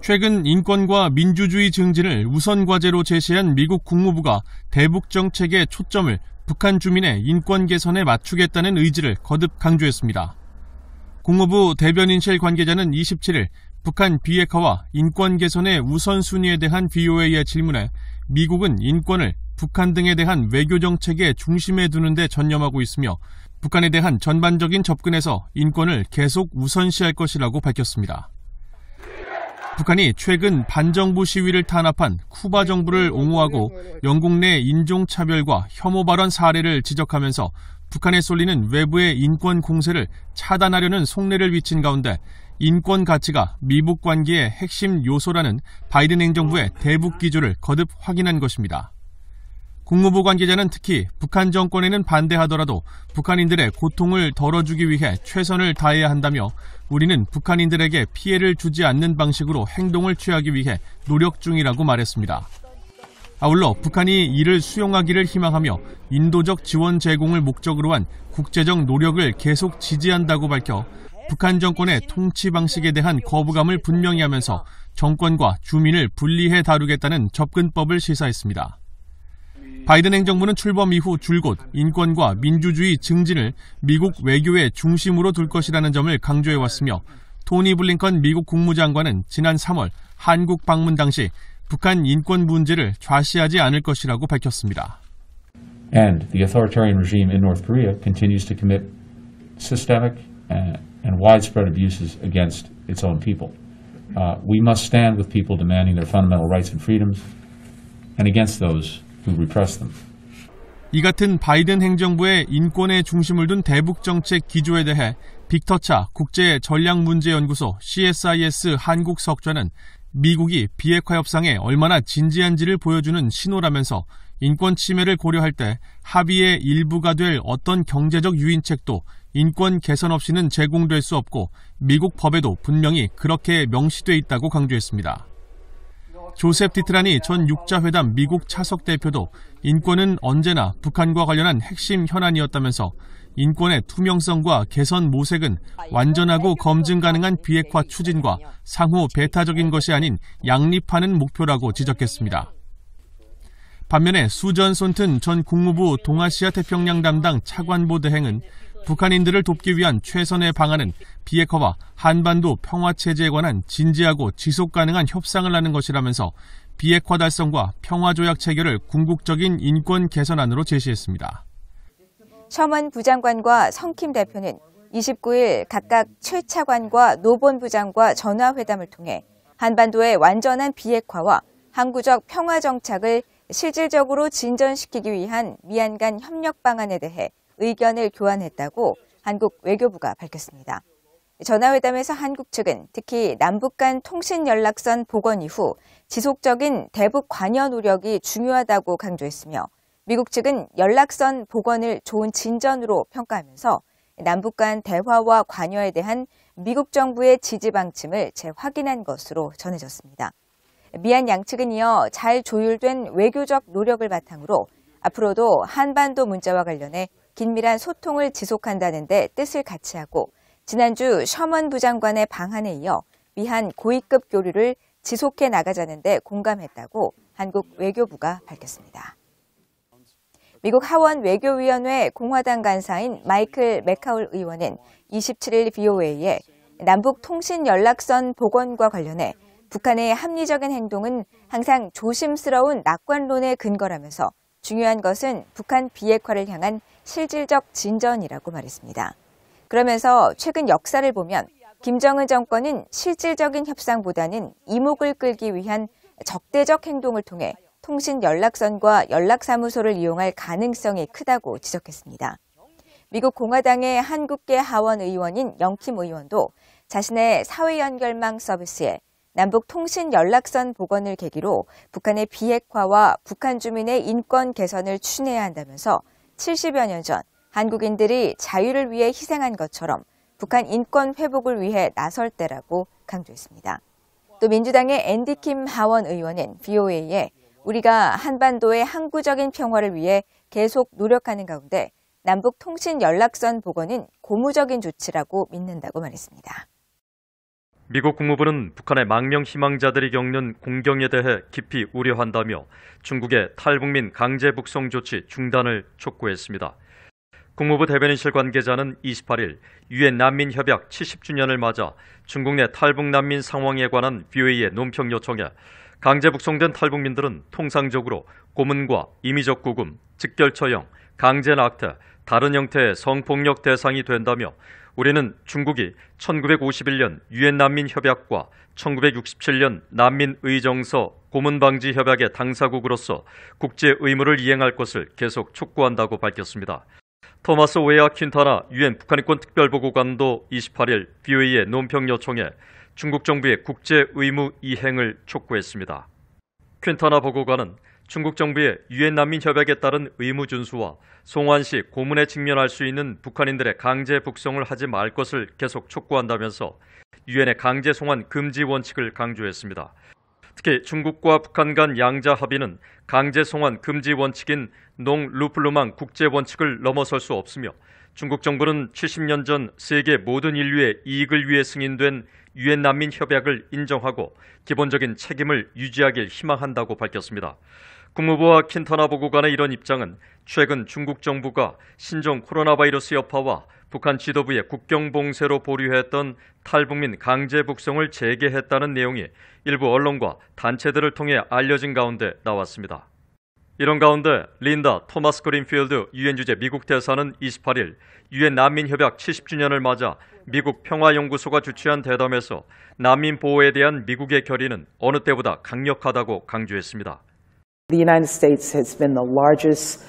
최근 인권과 민주주의 증진을 우선 과제로 제시한 미국 국무부가 대북 정책의 초점을 북한 주민의 인권 개선에 맞추겠다는 의지를 거듭 강조했습니다. 국무부 대변인실 관계자는 27일 북한 비핵화와 인권 개선의 우선순위에 대한 VOA의 질문에 미국은 인권을 북한 등에 대한 외교 정책의 중심에 두는 데 전념하고 있으며 북한에 대한 전반적인 접근에서 인권을 계속 우선시할 것이라고 밝혔습니다. 북한이 최근 반정부 시위를 탄압한 쿠바 정부를 옹호하고 영국 내 인종차별과 혐오 발언 사례를 지적하면서 북한에 쏠리는 외부의 인권 공세를 차단하려는 속내를 비친 가운데 인권 가치가 미북 관계의 핵심 요소라는 바이든 행정부의 대북 기조를 거듭 확인한 것입니다. 국무부 관계자는 특히 북한 정권에는 반대하더라도 북한인들의 고통을 덜어주기 위해 최선을 다해야 한다며 우리는 북한인들에게 피해를 주지 않는 방식으로 행동을 취하기 위해 노력 중이라고 말했습니다. 아울러 북한이 이를 수용하기를 희망하며 인도적 지원 제공을 목적으로 한 국제적 노력을 계속 지지한다고 밝혀 북한 정권의 통치 방식에 대한 거부감을 분명히 하면서 정권과 주민을 분리해 다루겠다는 접근법을 시사했습니다. 바이든 행정부는 출범 이후 줄곧 인권과 민주주의 증진을 미국 외교의 중심으로 둘 것이라는 점을 강조해왔으며 토니 블링컨 미국 국무장관은 지난 3월 한국 방문 당시 북한 인권 문제를 좌시하지 않을 것이라고 밝혔습니다. And the authoritarian regime in North Korea continues to commit systemic and widespread abuses against its own people. We must stand with people demanding their fundamental rights and freedoms and against those who repress them. 이 같은 바이든 행정부의 인권에 중심을 둔 대북 정책 기조에 대해 빅터차 국제전략문제연구소 CSIS 한국 석좌는 미국이 비핵화 협상에 얼마나 진지한지를 보여주는 신호라면서 인권 침해를 고려할 때 합의의 일부가 될 어떤 경제적 유인책도 인권 개선 없이는 제공될 수 없고 미국 법에도 분명히 그렇게 명시돼 있다고 강조했습니다. 조셉 디트라니 전 육자회담 미국 차석 대표도 인권은 언제나 북한과 관련한 핵심 현안이었다면서 인권의 투명성과 개선 모색은 완전하고 검증 가능한 비핵화 추진과 상호 배타적인 것이 아닌 양립하는 목표라고 지적했습니다. 반면에 수전 손튼 전 국무부 동아시아 태평양 담당 차관보 대행은 북한인들을 돕기 위한 최선의 방안은 비핵화와 한반도 평화체제에 관한 진지하고 지속 가능한 협상을 하는 것이라면서 비핵화 달성과 평화조약 체결을 궁극적인 인권 개선안으로 제시했습니다. 셔먼 부장관과 성킴 대표는 29일 각각 최 차관과 노 본부장과 전화회담을 통해 한반도의 완전한 비핵화와 항구적 평화 정착을 실질적으로 진전시키기 위한 미얀 간 협력 방안에 대해 의견을 교환했다고 한국 외교부가 밝혔습니다. 전화회담에서 한국 측은 특히 남북 간 통신 연락선 복원 이후 지속적인 대북 관여 노력이 중요하다고 강조했으며 미국 측은 연락선 복원을 좋은 진전으로 평가하면서 남북 간 대화와 관여에 대한 미국 정부의 지지 방침을 재확인한 것으로 전해졌습니다. 미얀 양측은 이어 잘 조율된 외교적 노력을 바탕으로 앞으로도 한반도 문제와 관련해 긴밀한 소통을 지속한다는 데 뜻을 같이 하고 지난주 셔먼 부장관의 방한에 이어 미한 고위급 교류를 지속해 나가자는 데 공감했다고 한국 외교부가 밝혔습니다. 미국 하원 외교위원회 공화당 간사인 마이클 맥카울 의원은 27일 VOA에 남북 통신 연락선 복원과 관련해 북한의 합리적인 행동은 항상 조심스러운 낙관론에 근거라면서 중요한 것은 북한 비핵화를 향한 실질적 진전이라고 말했습니다. 그러면서 최근 역사를 보면 김정은 정권은 실질적인 협상보다는 이목을 끌기 위한 적대적 행동을 통해 통신 연락선과 연락사무소를 이용할 가능성이 크다고 지적했습니다. 미국 공화당의 한국계 하원 의원인 영킴 의원도 자신의 사회연결망 서비스에 남북 통신 연락선 복원을 계기로 북한의 비핵화와 북한 주민의 인권 개선을 추진해야 한다면서 70여 년 전 한국인들이 자유를 위해 희생한 것처럼 북한 인권 회복을 위해 나설 때라고 강조했습니다. 또 민주당의 앤디 킴 하원 의원은 VOA에 우리가 한반도의 항구적인 평화를 위해 계속 노력하는 가운데 남북 통신 연락선 복원은 고무적인 조치라고 믿는다고 말했습니다. 미국 국무부는 북한의 망명 희망자들이 겪는 공경에 대해 깊이 우려한다며 중국의 탈북민 강제 북송 조치 중단을 촉구했습니다. 국무부 대변인실 관계자는 28일 유엔 난민협약 70주년을 맞아 중국 내 탈북 난민 상황에 관한 VOA의 논평 요청에 강제 북송된 탈북민들은 통상적으로 고문과 임의적 구금, 직결처형, 강제 낙태, 다른 형태의 성폭력 대상이 된다며 우리는 중국이 1951년 유엔 난민협약과 1967년 난민의정서 고문방지협약의 당사국으로서 국제 의무를 이행할 것을 계속 촉구한다고 밝혔습니다. 토마스 웨아 퀸타나 유엔 북한인권 특별보고관도 28일 VOA의 논평 요청에 중국 정부의 국제 의무 이행을 촉구했습니다. 퀸타나 보고관은 중국 정부의 유엔 난민 협약에 따른 의무 준수와 송환 시 고문에 직면할 수 있는 북한인들의 강제 북송을 하지 말 것을 계속 촉구한다면서 유엔의 강제 송환 금지 원칙을 강조했습니다. 특히 중국과 북한 간 양자 합의는 강제 송환 금지 원칙인 농-루플루망 국제 원칙을 넘어설 수 없으며 중국 정부는 70년 전 세계 모든 인류의 이익을 위해 승인된 유엔 난민 협약을 인정하고 기본적인 책임을 유지하길 희망한다고 밝혔습니다. 국무부와 킨타나 보고관의 이런 입장은 최근 중국 정부가 신종 코로나 바이러스 여파와 북한 지도부의 국경 봉쇄로 보류했던 탈북민 강제 북송을 재개했다는 내용이 일부 언론과 단체들을 통해 알려진 가운데 나왔습니다. 이런 가운데 린다 토마스 그린필드 유엔 주재 미국 대사는 28일 유엔 난민협약 70주년을 맞아 미국 평화연구소가 주최한 대담에서 난민 보호에 대한 미국의 결의는 어느 때보다 강력하다고 강조했습니다. The United States has been the largest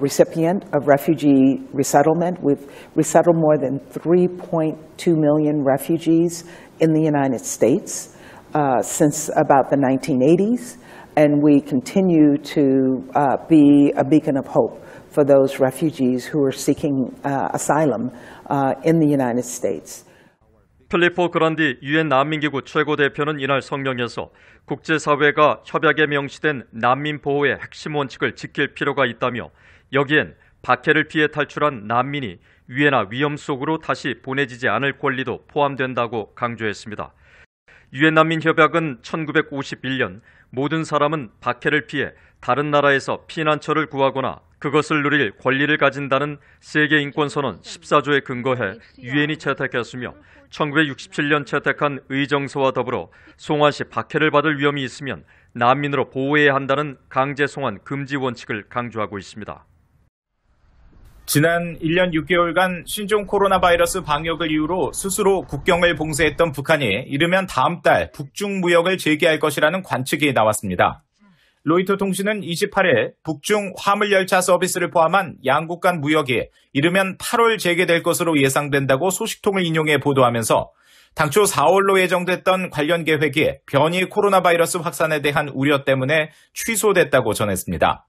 recipient of refugee resettlement. We've resettled more than 3.2 million refugees in the United States since about the 1980s, and we continue to be a beacon of hope for those refugees who are seeking asylum in the United States. 필리포 그란디 유엔 난민기구 최고 대표는 이날 성명에서 국제사회가 협약에 명시된 난민 보호의 핵심 원칙을 지킬 필요가 있다며 여기엔 박해를 피해 탈출한 난민이 위해나 위험 속으로 다시 보내지지 않을 권리도 포함된다고 강조했습니다. 유엔 난민 협약은 1951년 모든 사람은 박해를 피해 다른 나라에서 피난처를 구하거나 그것을 누릴 권리를 가진다는 세계인권선언 14조에 근거해 유엔이 채택했으며 1967년 채택한 의정서와 더불어 송환 시 박해를 받을 위험이 있으면 난민으로 보호해야 한다는 강제 송환 금지 원칙을 강조하고 있습니다. 지난 1년 6개월간 신종 코로나 바이러스 방역을 이유로 스스로 국경을 봉쇄했던 북한이 이르면 다음 달 북중 무역을 재개할 것이라는 관측이 나왔습니다. 로이터 통신은 28일 북중 화물열차 서비스를 포함한 양국 간 무역이 이르면 8월 재개될 것으로 예상된다고 소식통을 인용해 보도하면서 당초 4월로 예정됐던 관련 계획이 변이 코로나 바이러스 확산에 대한 우려 때문에 취소됐다고 전했습니다.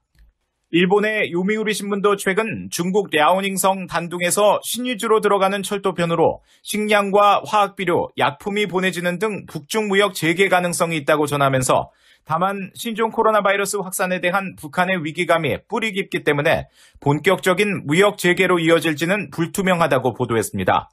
일본의 요미우리 신문도 최근 중국 랴오닝성 단둥에서 신의주로 들어가는 철도편으로 식량과 화학비료, 약품이 보내지는 등 북중 무역 재개 가능성이 있다고 전하면서 다만 신종 코로나 바이러스 확산에 대한 북한의 위기감이 뿌리 깊기 때문에 본격적인 무역 재개로 이어질지는 불투명하다고 보도했습니다.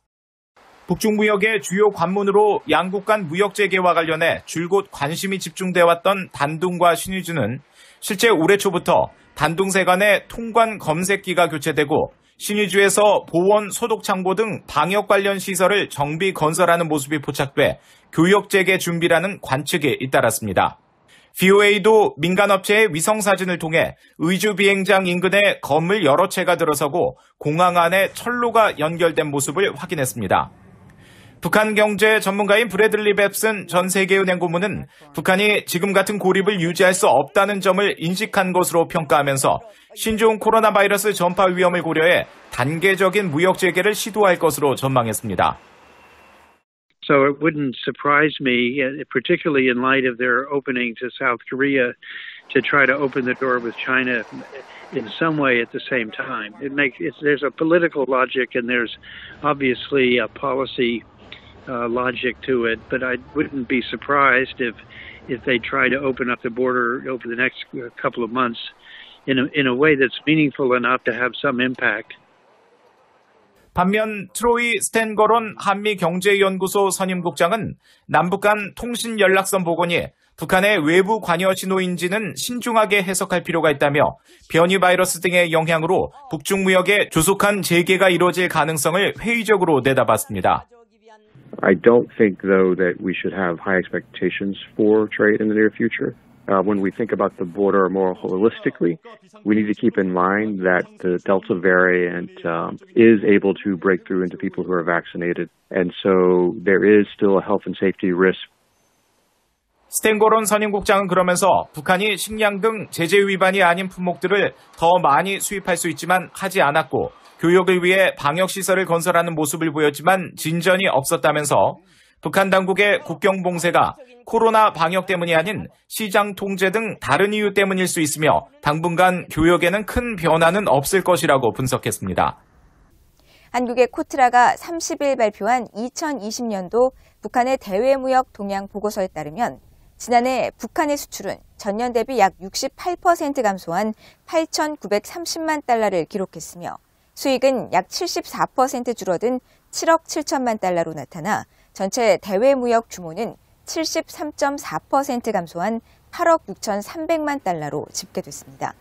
북중 무역의 주요 관문으로 양국 간 무역 재개와 관련해 줄곧 관심이 집중돼 왔던 단둥과 신의주는 실제 올해 초부터 단둥세 간의 통관 검색기가 교체되고 신의주에서 보원, 소독창고 등 방역 관련 시설을 정비 건설하는 모습이 포착돼 교역 재개 준비라는 관측이 잇따랐습니다. VOA도 민간업체의 위성사진을 통해 의주 비행장 인근에 건물 여러 채가 들어서고 공항 안에 철로가 연결된 모습을 확인했습니다. 북한 경제 전문가인 브래들리 뱁슨 전 세계은행 고문은 북한이 지금 같은 고립을 유지할 수 없다는 점을 인식한 것으로 평가하면서 신종 코로나 바이러스 전파 위험을 고려해 단계적인 무역 재개를 시도할 것으로 전망했습니다. So it wouldn't surprise me, particularly in light of their opening to South Korea, to try to open the door with China in some way at the same time. There's a political logic and there's obviously a policy logic to it, but I wouldn't be surprised if they try to open up the border over the next couple of months in a way that's meaningful enough to have some impact. 반면 트로이 스탠거론 한미경제연구소 선임국장은 남북 간 통신연락선 복원이 북한의 외부 관여 신호인지는 신중하게 해석할 필요가 있다며 변이 바이러스 등의 영향으로 북중 무역의 조속한 재개가 이루어질 가능성을 회의적으로 내다봤습니다. I don't think, though, that we should have high expectations for trade in the near future. When we think about the border more holistically, we need to keep in mind that the Delta variant is able to break through into people who are vaccinated. And so there is still a health and safety risk. 스탠거론 선임국장은 그러면서 북한이 식량 등 제재 위반이 아닌 품목들을 더 많이 수입할 수 있지만 하지 않았고 교역을 위해 방역시설을 건설하는 모습을 보였지만 진전이 없었다면서 북한 당국의 국경 봉쇄가 코로나 방역 때문이 아닌 시장 통제 등 다른 이유 때문일 수 있으며 당분간 교역에는 큰 변화는 없을 것이라고 분석했습니다. 한국의 코트라가 30일 발표한 2020년도 북한의 대외무역 동향 보고서에 따르면 지난해 북한의 수출은 전년 대비 약 68% 감소한 8,930만 달러를 기록했으며 수익은 약 74% 줄어든 7억 7천만 달러로 나타나 전체 대외무역 규모는 73.4% 감소한 8억 6,300만 달러로 집계됐습니다.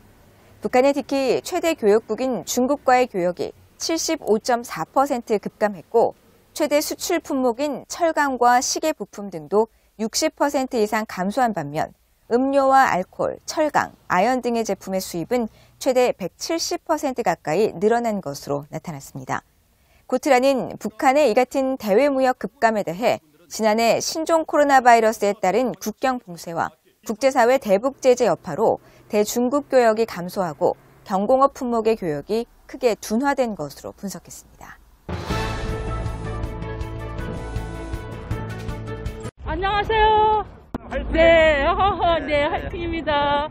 북한은 특히 최대 교역국인 중국과의 교역이 75.4% 급감했고 최대 수출 품목인 철강과 시계 부품 등도 60% 이상 감소한 반면 음료와 알코올, 철강, 아연 등의 제품의 수입은 최대 170% 가까이 늘어난 것으로 나타났습니다. 코트라는 북한의 이 같은 대외무역 급감에 대해 지난해 신종 코로나 바이러스에 따른 국경 봉쇄와 국제사회 대북 제재 여파로 대중국 교역이 감소하고 경공업 품목의 교역이 크게 둔화된 것으로 분석했습니다. 안녕하세요. 네, 네, 화이팅입니다.